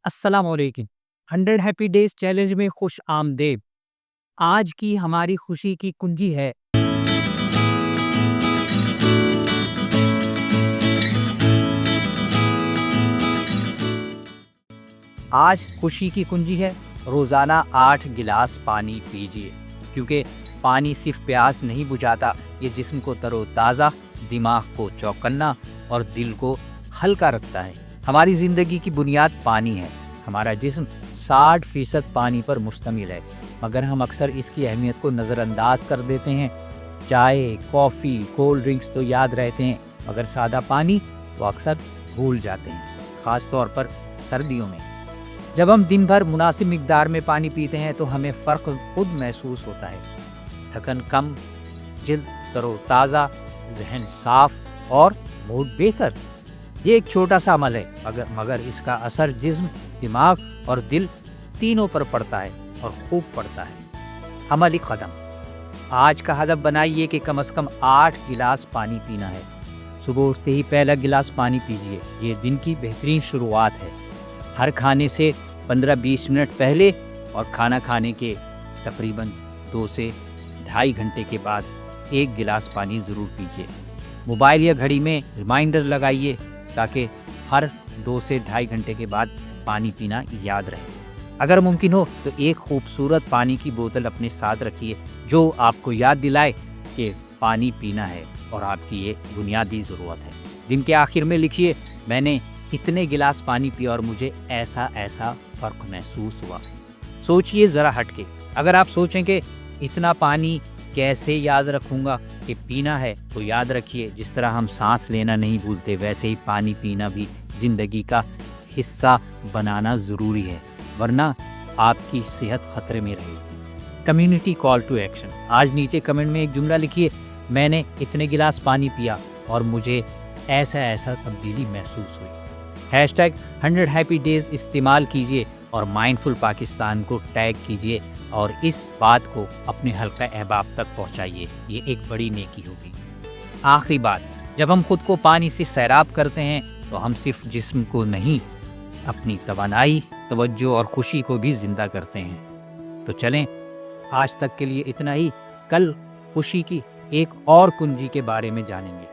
السلام علیکم۔ 100 happy days challenge میں خوش آمدید۔ آج کی ہماری خوشی کی کنجی ہے روزانہ 8 گلاس پانی پیجیے، کیونکہ پانی صرف پیاس نہیں بجھاتا، یہ جسم کو تر و تازہ، دماغ کو چوکنا اور دل کو ہلکا رکھتا ہے۔ ہماری زندگی کی بنیاد پانی ہے۔ ہمارا جسم 60% پانی پر مشتمل ہے، مگر ہم اکثر اس کی اہمیت کو نظر انداز کر دیتے ہیں۔ چائے، کافی، کولڈ ڈرنکس تو یاد رہتے ہیں، مگر سادہ پانی تو اکثر بھول جاتے ہیں، خاص طور پر سردیوں میں۔ جب ہم دن بھر مناسب مقدار میں پانی پیتے ہیں تو ہمیں فرق خود محسوس ہوتا ہے۔ تھکن کم، جلد تر و تازہ، ذہن صاف اور موڈ بہتر۔ یہ ایک چھوٹا سا عمل ہے، مگر اس کا اثر جسم، دماغ اور دل تینوں پر پڑتا ہے اور خوب پڑتا ہے۔ عملی قدم: آج کا ہدف بنائیے کہ کم از کم 8 گلاس پانی پینا ہے۔ صبح اٹھتے ہی پہلا گلاس پانی پیجیے، یہ دن کی بہترین شروعات ہے۔ ہر کھانے سے 15-20 منٹ پہلے اور کھانا کھانے کے تقریباً 2 سے 2.5 گھنٹے کے بعد 1 گلاس پانی ضرور پیجیے۔ موبائل یا گھڑی میں ریمائنڈر لگائیے تاکہ ہر 2 سے 2.5 گھنٹے کے بعد پانی پینا یاد رہے۔ اگر ممکن ہو تو ایک خوبصورت پانی کی بوتل اپنے ساتھ رکھیے جو آپ کو یاد دلائے کہ پانی پینا ہے اور آپ کی یہ بنیادی ضرورت ہے۔ دن کے آخر میں لکھیے، میں نے اتنے گلاس پانی پیا اور مجھے ایسا فرق محسوس ہوا۔ سوچئے ذرا ہٹ کے، اگر آپ سوچیں کہ اتنا پانی کیسے یاد رکھوں گا کہ پینا ہے، تو یاد رکھیے جس طرح ہم سانس لینا نہیں بھولتے، ویسے ہی پانی پینا بھی زندگی کا حصہ بنانا ضروری ہے، ورنہ آپ کی صحت خطرے میں رہے گی۔ کمیونٹی کال ٹو ایکشن: آج نیچے کمنٹ میں ایک جملہ لکھیے، میں نے اتنے گلاس پانی پیا اور مجھے ایسا تبدیلی محسوس ہوئی۔ #100 ہیپی ڈیز استعمال کیجیے اور مائنڈفل پاکستان کو ٹیگ کیجیے اور اس بات کو اپنے حلقہ احباب تک پہنچائیے، یہ ایک بڑی نیکی ہوگی۔ آخری بات، جب ہم خود کو پانی سے سیراب کرتے ہیں تو ہم صرف جسم کو نہیں، اپنی توانائی، توجہ اور خوشی کو بھی زندہ کرتے ہیں۔ تو چلیں، آج تک کے لیے اتنا ہی، کل خوشی کی ایک اور کنجی کے بارے میں جانیں گے۔